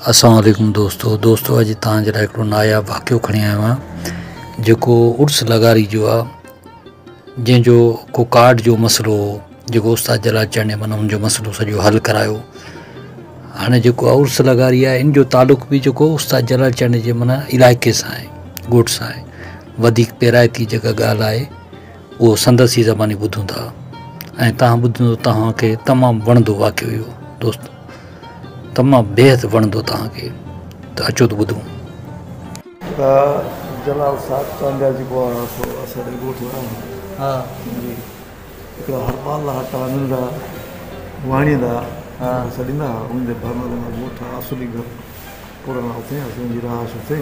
अस्सलाम वालेकुम दोस्तों अॼु तव्हांजे लाइ हिकिड़ो नायाब वाक़ियो खणी आयो आहियां जेको उर्स लगारी जो आहे, जंहिंजो को कार्ड जो मसइलो हो जेको उस्ताद जलाल चंड माना हुनजो मसइलो सॼो हल करायो। हाणे जेको आहे उर्स लगारी आहे, इन जो तालुक़ बि जेको उस्ताद जलाल चंड जे माना इलाइक़े सां आहे, ॻोठ सां आहे। वधीक पेराइती जेका ॻाल्हि आहे उहो संदसि ई ज़बानी ॿुधूं था ऐं तव्हां ॿुधंदो तव्हांखे तमामु वणंदो वाक़ियो इहो दोस्त, तमामु बेहद वणंदो तव्हांखे, त अचो त ॿुधूं। जलाल साहब चांडिया जेको आहे सो असांजे ॻोठ जी हिकिड़ा हरपाल हटा मिलंदा वाणींदा छॾींदा हुनजे भरमल में ॻोठ आहे असुली घर पुराणा उते असांजी रहाश उते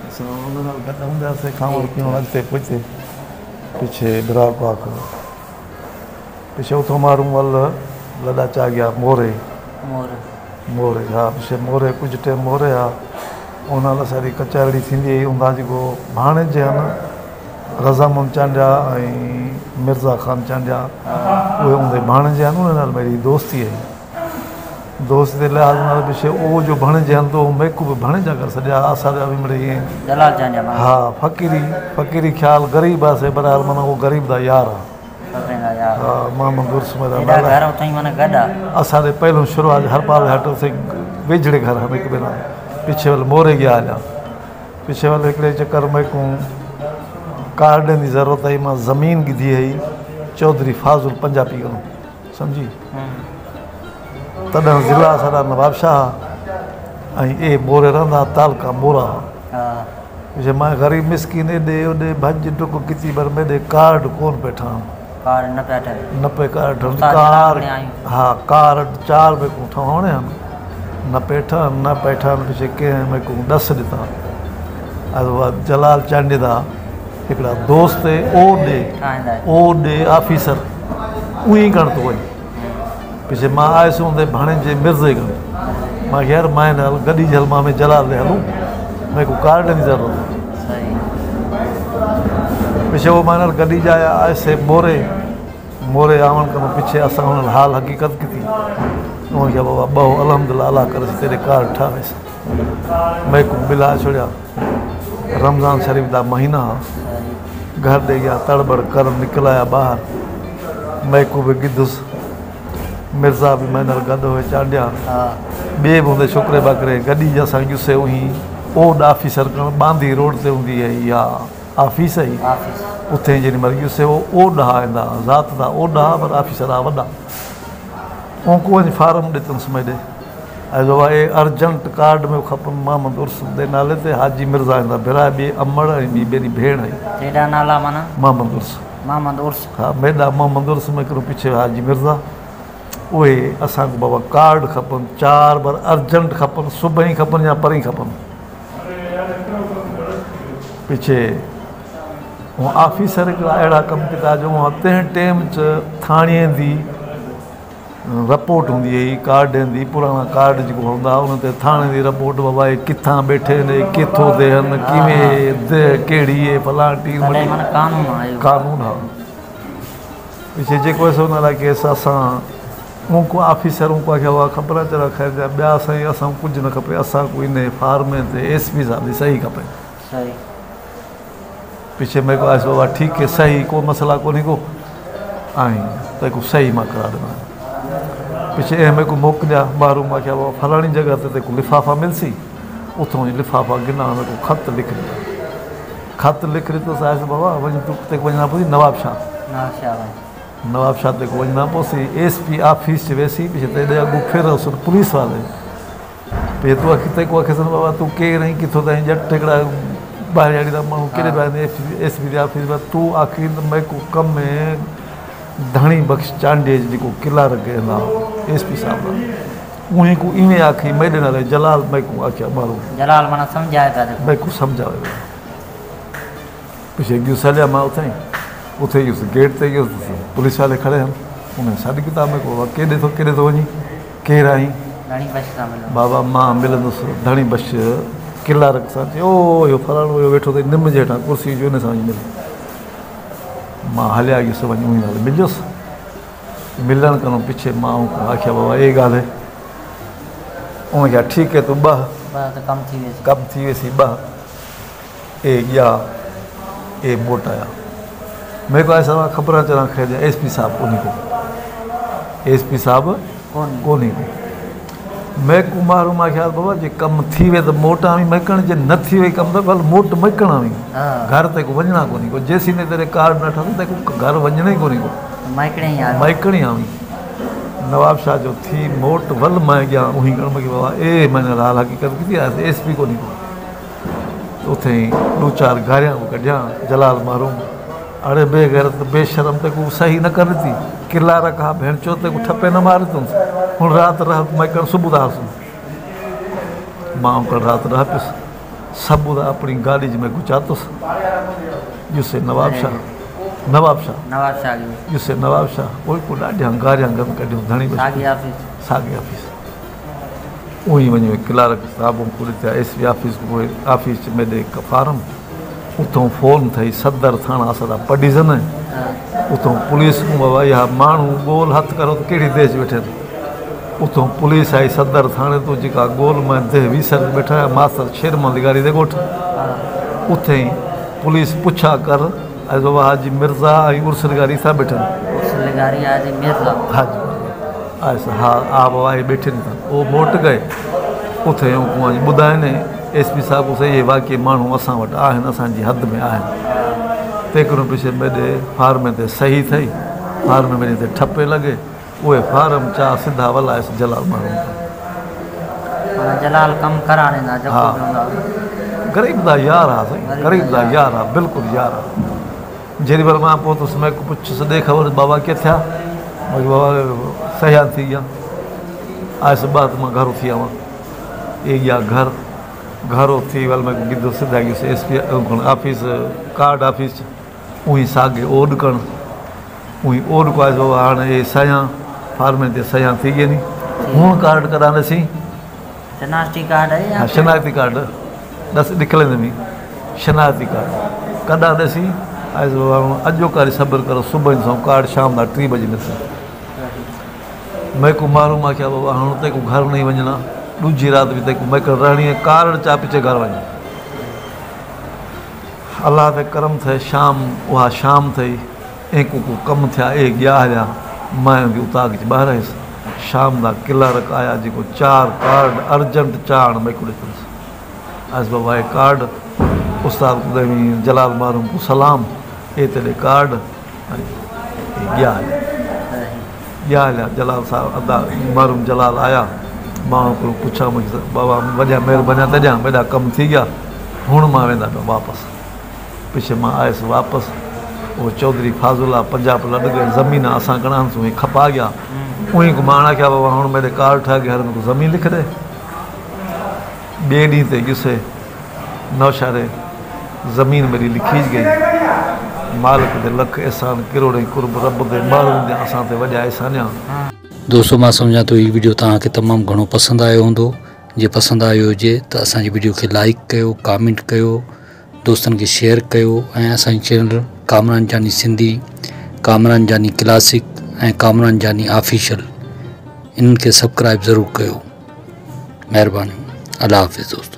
असां हुन सां गॾु हूंदासीं खावण पीअण अॻिते पुठिते पिछे बिराक पाक पिछे उथो मारूं वल लॾा चागिया मोरे हा पिछे मोरे कुझु टाइम मोरे आहे उन महिल असांजी कचहरी थींदी हुई उन जेको भाणे जे आहिनि रज़ामंद चांडिया ऐं मिर्ज़ा ख़ान चांडिया उहे हूंदे भाणे जे आहिनि उन नाल मेरी दोस्ती आहे। दोस्त जे लिहाज़ नाल पिछे उहो जो भाणे जे आहिनि त उहो मेकू बि भाणे जा करे सॼा असांजा बि मिड़े ईअं हा फ़क़ीरी ख़्याल ग़रीब आहे पर हाल माना उहो ग़रीब दा यार आहे। हा मोहम्मद उर्स में असांजे पहिरियों शुरूआत हरपाल हट से वेझड़े घर में हिकु भेरा पिछे वल मोरे गया हलिया पिछे वल हिकिड़े चकर में को कार्ड जी ज़रूरत आई मां ज़मीन गिधी हुई चौधरी फाज़ुल पंजाबी को सम्झी तॾहिं ज़िला असांजा नवाब शाह ऐं ए मोरे रहंदा तालका मोरा पिछे मां ग़रीब मिसकिन एॾे ओॾे भॼ डुक किती पर मेॾे कार्ड कोन पे ठहनि न पे कार्ड हा कार्ड 4 में को ठहणे न पे ठहनि पिछे कंहिं में को ॾस ॾिता जलाल चांडिया हिकिड़ा दोस्त ओ ॾे ऑफिसर उअं ई करण थो वञे पिछे मां आयुसि हूंदे भाणे जे मिर्ज़े घण मां यार मां हिन हल गॾी जलमा में जलाल ॾे हलूं मेरे को कार्ड जी ज़रूरत पिछे वो मां गॾी जा आयुसि मोरे आवण खां पिछे असां हुन हाल हक़ीक़त की थी उनखे बाबा बहु अलहमदिल्ला अला करे तेरे कार्ड ठाहियसि मैं को मिला छोड़िया रमज़ान शरीफ का महीना घर ॾे गया तड़बड़ कर निकलाया ॿाहिरि मैं को बि गिधुसि मिर्ज़ा बि मैं गॾु हुए चांडिया ॿिए बि हूंदे छोकिरे बाकरे गॾी असां गियुसि उही ओड ऑफिसर बांदी रोड ते हूंदी है या ऑफिस ही उते जेॾी महिल गियुसि ओड हा ईंदा ज़ात था ओड हा पर ऑफिसर हा वॾा ऐं को वञी फार्म ॾितुसि मैं ॾे ऐं बाबा ए अर्जेंट कार्ड में खपनि मोहम्मद उर्स जे नाले ते हाजी मिर्ज़ा ईंदा भिरा ॿिए अमड़ ऐं ॿी ॿेड़ी भेण आई मोहम्मद उर्स हा मेॾा मोहम्मद उर्स में हिकिड़ो पिछे हाजी मिर्ज़ा उहे असांखे बाबा कार्ड खपनि 4 बार अर्जेंट खपनि सुबुह ई खपनि या परीं खपनि पिछे ऐं ऑफिसर हिकिड़ा अहिड़ा कमु किता जो तंहिं टाइम थाणीअ जी रिपोर्ट हूंदी हुई कार्ड जी पुराणा कार्ड जेको हूंदा उन ते थाणे जी रिपोर्ट बाबा किथां वेठे आहिनि किथों थियनि कीअं कहिड़ी फलाणी कानून आहे पिछे जेको हुन लाइ केस असां को ऑफिसर को ख़बर अचणु ख़ैर जा ॿिया साईं असां कुझु न खपे असां को इन फार्मे ते SP साहब जी सही खपे पिछे में को आयुसि बाबा ठीकु है सही को मसला कोन्हे को ऐं त को सही मां करा ॾिना पिछे में को मोकिलिया ॿाहिरूं मां बाबा फलाणी जॻह ते को लिफ़ाफ़ा मिलसी उथों लिफ़ाफ़ा गिना में को ख़त लिखी तो आयुसि बाबा वञी तूं ते वञणा पोइ नवाब शाह ते को वञणा पोइ SP ऑफिस वेसी पिछे ते अॻु फेरसि पुलिस वारे पे तूं अॻिते को आखेसि बाबा तूं केरु आहीं किथों ताईं जट हिकिड़ा ॿाहिरि जा माण्हू कहिड़े ॿाहिरि SP जी ऑफिस में तूं आख़िर में को कम में धणी बख़्श चांडे जेको किलार कयंदा SP साहब उहे को इवें आखी मेॾे नाले जलाल मैं को आखिया माण्हू जलाल माना सम्झाए मैं को सम्झायो पिछे गियुसि हलिया मां उते गियुसि गेट ते गियुसि पुलिस वारे खड़े आहिनि उन साढी किताब में को केॾे थो वञी केरु आहीं बाबा मां मिलंदुसि धणी बख़्श किला रख सां चयो इहो फलाणो इहो वेठो अथई निम जे हेठां कुर्सी जो इन सां वञी मिल मां हलिया गियुसि वञी उन नाले मिलियुसि मिलण कनो पिछे मां आख्या बाबा ये ॻाल्हि उन खे ठीकु है तूं ॿ त कमु थी वेसी ॿ ए मोट आया मेरे को ऐसा खबर चला खे एसपी साहब उन्हीं को एसपी साहब कोन्ही को मैं को मारू मां ख्याल बाबा जे कम थी वे तो मोट आवी मकण जे न थी वे कम तो बल मोट मकण आवी घर ते को वणना कोनी को जेसी ने तेरे कार्ड न ठन ते को घर वणना ही कोनी को मकणी आवी नवाब शाह जो थी मोट वल मैं गया उही कण में बाबा ए मैंने हाल हकीकत की एसपी कोनी को उथे दो चार गारियां को कढिया जलाल मारूं अरे बेगैरत बेशरम ते को सही न कर थी किला रखा भेण चो ते को ठपे न मार तू हूँ रात रह मैं सुबह दास मां रात रह पिस सब अपनी गाड़ी में गुचातुस जिससे नवाब शाह जिससे नवाब शाह कोई को ॾाढियां गारियां गम कढियूं धणी साॻी ऑफिस उही वञो क्लार्क साहब को ॾिठा एसपी ऑफिस में ॾे फार्म उतों फोन थी सदर थाना सदा पडिजन उतों पुलिस बाबा इहा माण्हू गोल हथ करो तो कहिड़ी देश वेठे उतों पुलिस आई सदर थाने तो जेका गोल में देह वीसर बैठा मास्टर शेरमल गाड़ी दे गोठ उथे ही पुलिस पुछा कर आज बाबा हाजी मिर्जा आई उर्सर गाड़ी था बैठे हाजी ऐसा हाँ आ बाबा ये बैठे नहीं था वो मोट गए उथे ॿुधाए ने एसपी साहब को सही है वाकई माण्हू असां वटि आहिनि असांजी हद में आहिनि तेकरो पीछे मेरे फार्म ते सही थी फार्म में ते ठपे लगे उहे फार्म चा सीधा वलायस जलाल माण्हू जलाल कम कराने ना जब गरीब दा यार आ सही गरीब दा यार आ बिल्कुल यार आ जेरी बार मां पहुतुस मैं को पुछ दे खबर बाबा के था मैं बाबा सही थी गया आज बात में घर थी आवा एक या घर थी वाल मैं गिद्धो सीधा गयुसि एसपी ऑफिस कार्ड ऑफिस उही सागे ओड कण उही ओड को आज बाबा हाणे ये सया फार्म ते सया थी गई नी हूँ कार्ड कराने सी शनाख्ती कार्ड है या शनाख्ती कार्ड दस निकले नहीं शनाख्ती कार्ड कदा देसी आज अजो कारी सब्र करो सुबह सो कार्ड शाम ना 3 बजे में मैं को मारूं मां क्या बाबा हाँ ते को घर नहीं वजना दूजी रात भी ते को मैं कर रहनी है कार्ड चा पीछे घर वञ अल्लाह ते करम थे शाम वहा शाम थी एक को कम थिया एक गया मैं भी उतार के बाहर आयस शाम दा क्लर्क आया जो 4 कार्ड अर्जेंट चाण मैं को आज बाबा ये कार्ड उस्ताद जलाल मारूं को सलाम ए तेरे कार्ड गया जलाल साहब अदा मारूं जलाल आया मां को पूछा मुझे बाबा वजह मेहरबानी तजा मेरा कम थी गया हूँ मां वेंदा पे वापस पीछे मां आयस वापस वो चौधरी फाजुल्ला पंजाब लड़ गए ज़मीन असां कणान सो खपा गया उही को मां क्या बाबा हूँ मेरे कार्ड ठा के हर में को ज़मीन लिख दे बे डी ते गिसे नौशारे ज़मीन मेरी लिखी गई मालिक दे लख एहसान करोड़े कुर्ब रब दे मारूं दे असां ते वॾा एहसान दोस्तों मां सम्झां थो हीउ वीडियो तव्हांखे तमामु घणो पसंदि आयो हूंदो जे पसंदि आयो हुजे त असांजी वीडियो खे लाइक कयो कमेंट कयो दोस्तनि खे शेयर कयो ऐं असांजी चैनल कामरान जानी सिंधी कामरान जानी क्लासिक ऐं कामरान जानी ऑफिशियल इन्हनि खे सब्सक्राइब ज़रूरु कयो महिरबानी अल्लाह हाफ़िज़ दोस्तों।